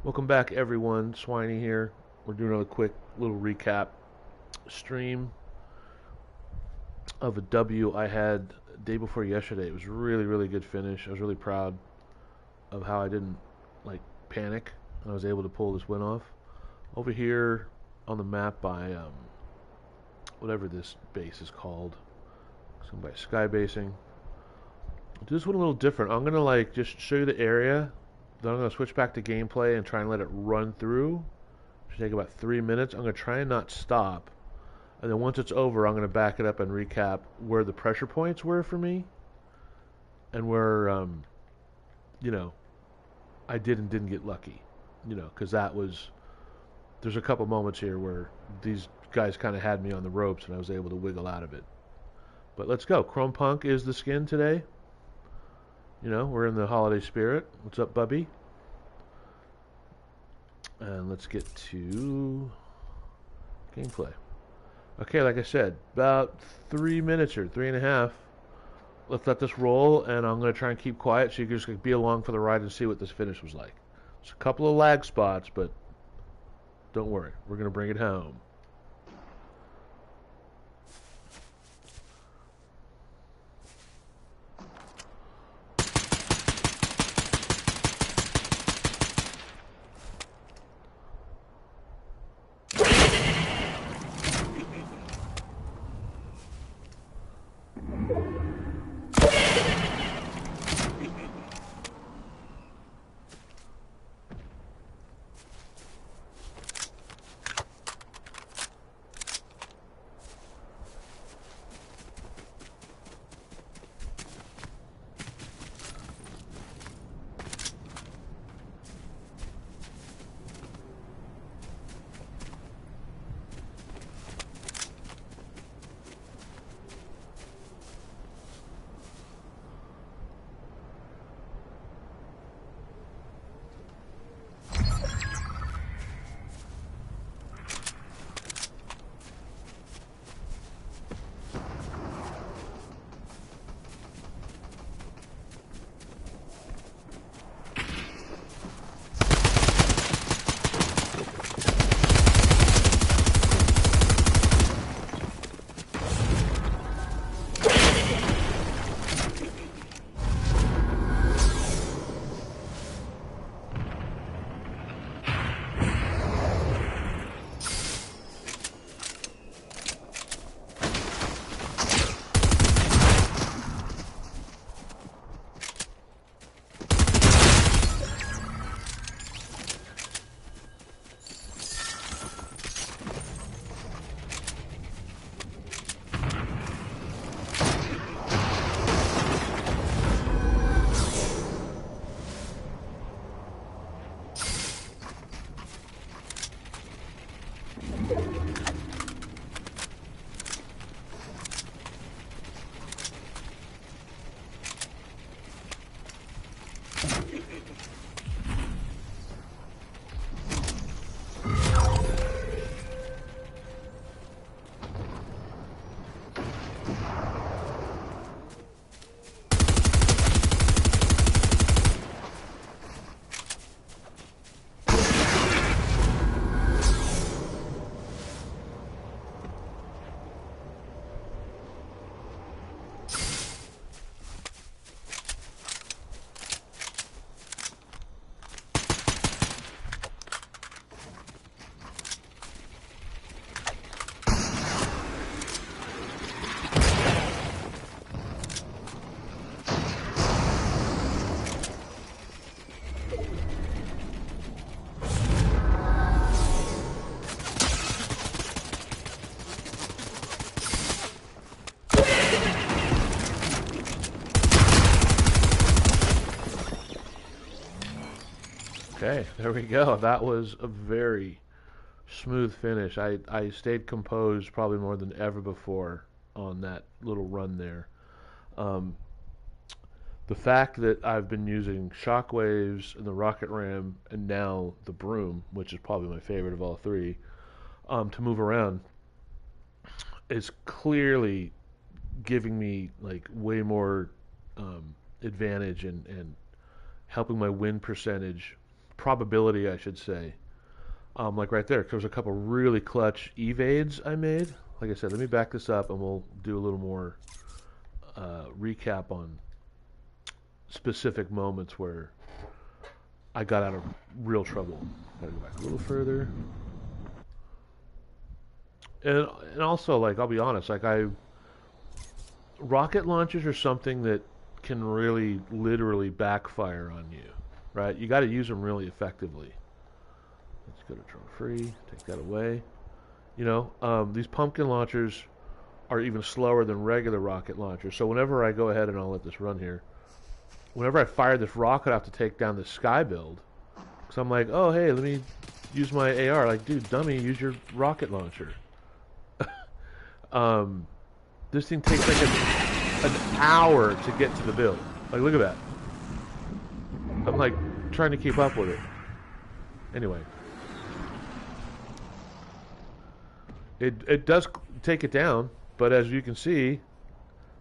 Welcome back, everyone. Swiney here. We're doing another quick little recap stream of a W I had day before yesterday. It was really, really good finish. I was really proud of how I didn't like panic. I was able to pull this win off. Over here on the map by whatever this base is called, some by sky basing. Do this one a little different. I'm gonna like just show you the area. Then I'm gonna switch back to gameplay and try and let it run through. Should take about 3 minutes. I'm gonna try and not stop, and then once it's over, I'm gonna back it up and recap where the pressure points were for me, and where you know I did and didn't get lucky. Because that was there's a couple moments here where these guys kind of had me on the ropes, and I was able to wiggle out of it. But let's go. Chrome Punk is the skin today. We're in the holiday spirit. What's up, Bubby? And let's get to gameplay. Okay, like I said, about 3 minutes or 3.5. Let's let this roll, and I'm going to try and keep quiet so you can just be along for the ride and see what this finish was like. There's a couple of lag spots, but don't worry. We're going to bring it home. Okay, there we go. That was a very smooth finish. I stayed composed probably more than ever before on that little run there. Um, the fact that I've been using shockwaves and the rocket ram and now the broom, which is probably my favorite of all three, to move around is clearly giving me like way more advantage and helping my win percentage probability, I should say. Like right there, there was a couple really clutch evades I made. Like I said, let me back this up and we'll do a little more recap on specific moments where I got out of real trouble. Gotta go back a little further. And also, like, I'll be honest, like, rocket launchers are something that can really literally backfire on you, right? You got to use them really effectively. Let's go to drone free, take that away. You know, these pumpkin launchers are even slower than regular rocket launchers. So whenever I go ahead and I'll let this run here, whenever I fire this rocket off to take down the sky build, because I'm like, oh, hey, let me use my AR. Like, dude, dummy, use your rocket launcher. This thing takes like an hour to get to the build. Like, look at that. I'm like trying to keep up with it. Anyway, it does take it down, but as you can see,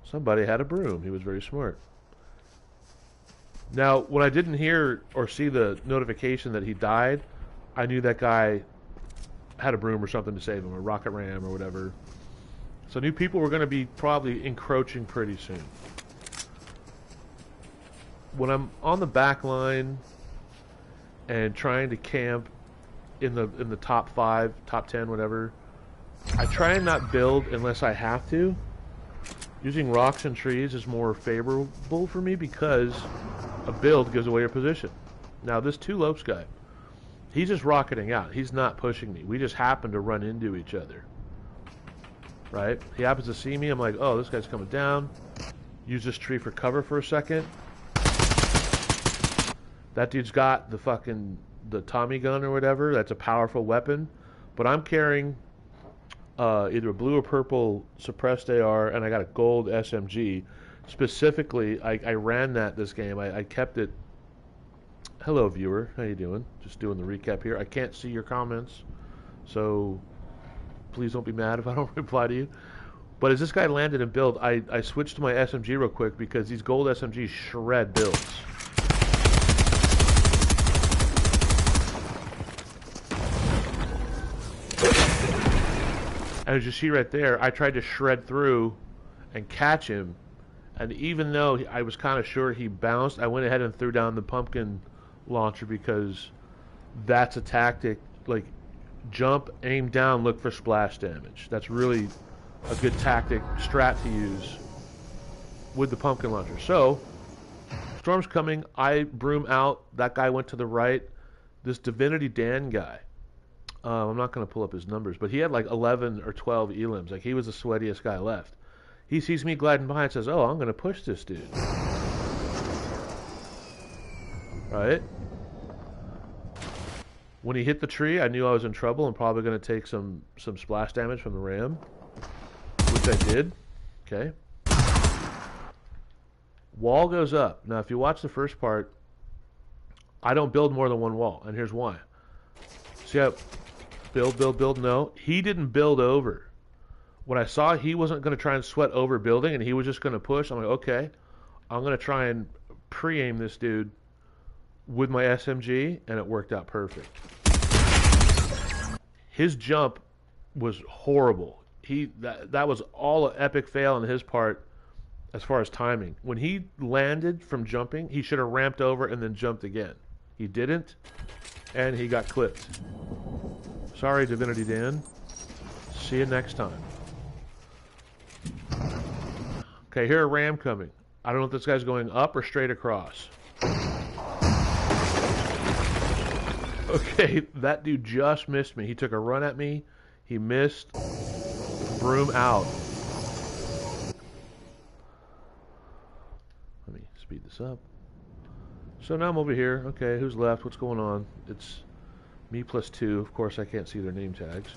somebody had a broom. He was very smart. Now, when I didn't hear or see the notification that he died, I knew that guy had a broom or something to save him, a rocket ram or whatever. So new people were going to be probably encroaching pretty soon. When I'm on the back line and trying to camp in the top 5, top 10, whatever, I try and not build unless I have to. Using rocks and trees is more favorable for me because a build gives away your position. Now this 2 Lopes guy, he's just rocketing out. He's not pushing me. We just happen to run into each other. Right? He happens to see me. I'm like, oh, this guy's coming down. Use this tree for cover for a second. That dude's got the Tommy gun or whatever. That's a powerful weapon. But I'm carrying either a blue or purple suppressed AR, and I got a gold SMG. Specifically, I ran this game. I kept it. Hello, viewer. How you doing? Just doing the recap here. I can't see your comments, so please don't be mad if I don't reply to you. But as this guy landed and build, I switched to my SMG real quick because these gold SMGs shred builds. And as you see right there, I tried to shred through and catch him. And even though I was kind of sure he bounced, I went ahead and threw down the pumpkin launcher because that's a tactic. Like, jump, aim down, look for splash damage. That's really a good tactic, strat to use with the pumpkin launcher. So, storm's coming. I broom out. That guy went to the right. This Divinity Dan guy, I'm not going to pull up his numbers, but he had like 11 or 12 Elims. Like, he was the sweatiest guy left. He sees me gliding by and says, oh, I'm going to push this dude. Right? When he hit the tree, I knew I was in trouble and probably going to take some splash damage from the ram, which I did. Okay. Wall goes up. Now, if you watch the first part, I don't build more than one wall, and here's why. See how build, no. He didn't build over. When I saw he wasn't going to try and sweat over building and he was just going to push, I'm like, okay, I'm going to try and pre-aim this dude with my SMG, and it worked out perfect. His jump was horrible. That was all an epic fail on his part as far as timing. When he landed from jumping, he should have ramped over and then jumped again. He didn't, and he got clipped. Sorry, Divinity Dan. See you next time. Okay, here a ram coming. I don't know if this guy's going up or straight across. Okay, that dude just missed me. He took a run at me. He missed. Broom out. Let me speed this up. So now I'm over here. Okay, who's left? What's going on? It's me plus 2. Of course, I can't see their name tags.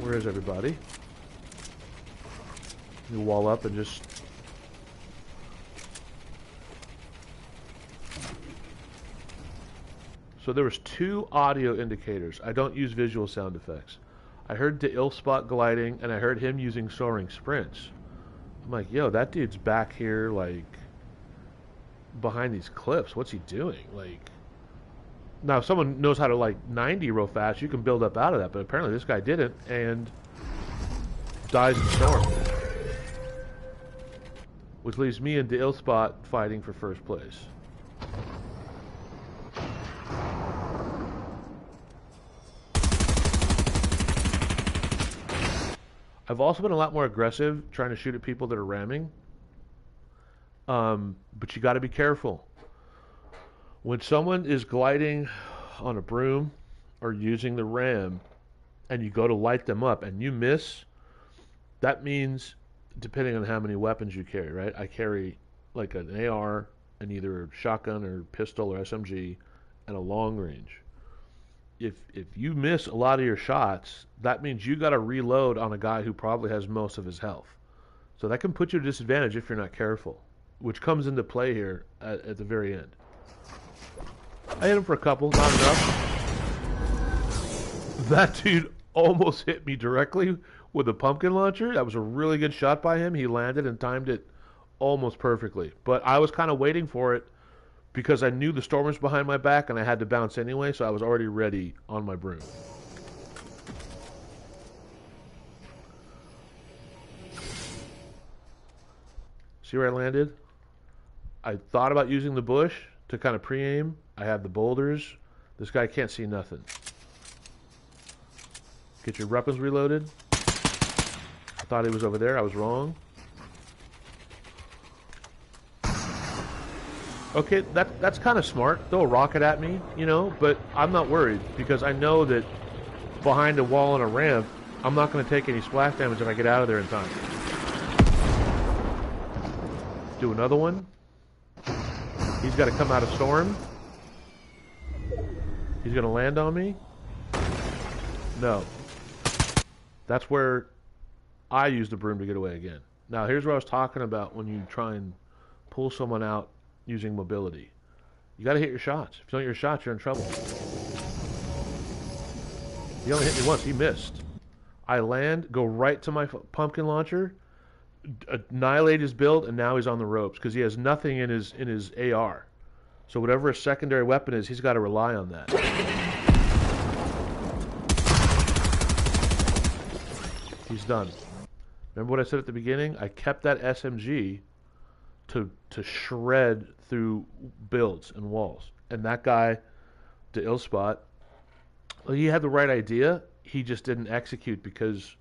Where is everybody? You wall up and just... So there was 2 audio indicators. I don't use visual sound effects. I heard the ill spot gliding, and I heard him using soaring sprints. I'm like, yo, that dude's back here, like, behind these cliffs. What's he doing? Like, Now, if someone knows how to like 90 real fast, you can build up out of that. But apparently, this guy didn't, and dies in the storm, which leaves me and the ill spot fighting for first place. I've also been a lot more aggressive trying to shoot at people that are ramming. But you got to be careful. When someone is gliding on a broom or using the ram and you go to light them up and you miss, that means, depending on how many weapons you carry, right? I carry like an AR and either a shotgun or pistol or SMG and a long range. If you miss a lot of your shots, that means you got to reload on a guy who probably has most of his health. So that can put you at a disadvantage if you're not careful, which comes into play here at the very end. I hit him for a couple, not enough. That dude almost hit me directly with a pumpkin launcher. That was a really good shot by him. He landed and timed it almost perfectly. But I was kind of waiting for it because I knew the storm was behind my back and I had to bounce anyway, so I was already ready on my broom. See where I landed? I thought about using the bush to kind of pre-aim. I have the boulders. This guy can't see nothing. Get your weapons reloaded. I thought he was over there. I was wrong. Okay, that's kind of smart. Throw a rocket at me, you know, but I'm not worried because I know that behind a wall and a ramp, I'm not going to take any splash damage if I get out of there in time. Do another one. He's got to come out of storm. He's going to land on me. No. That's where I use the broom to get away again. Now, here's what I was talking about when you try and pull someone out using mobility. You got to hit your shots. If you don't hit your shots, you're in trouble. He only hit me once. He missed. I land, go right to my pumpkin launcher, annihilate his build, and now he's on the ropes because he has nothing in his AR. So whatever his secondary weapon is, he's got to rely on that. He's done. Remember what I said at the beginning? I kept that SMG to shred through builds and walls. And that guy, the ill spot, well, he had the right idea. He just didn't execute because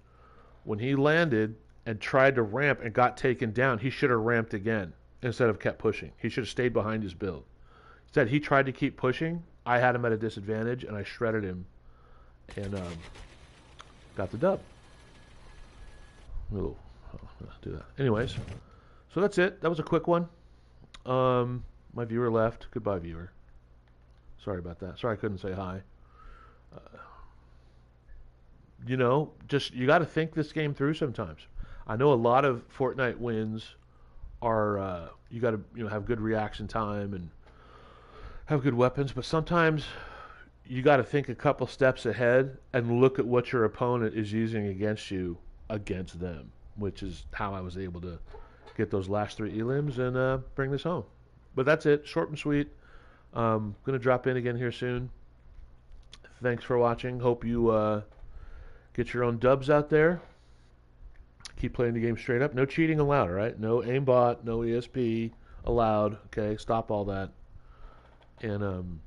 when he landed and tried to ramp and got taken down, he should have ramped again instead of kept pushing. He should have stayed behind his build. Instead, he tried to keep pushing. I had him at a disadvantage, and I shredded him and got the dub. Oh, do that. Anyways, so that's it. That was a quick one. My viewer left. Goodbye, viewer. Sorry about that. Sorry I couldn't say hi. You know, just you got to think this game through sometimes. I know a lot of Fortnite wins are you got to have good reaction time and have good weapons, but sometimes you got to think a couple steps ahead and look at what your opponent is using against you against them, which is how I was able to get those last 3 Elims and bring this home. But that's it, short and sweet. Gonna drop in again here soon. Thanks for watching. Hope you get your own dubs out there. Keep playing the game straight up. No cheating allowed, all right? No aimbot, no ESP allowed. Okay, stop all that. And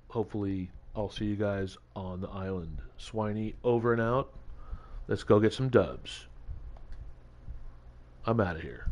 hopefully I'll see you guys on the island. Swiney over and out. Let's go get some dubs. I'm out of here.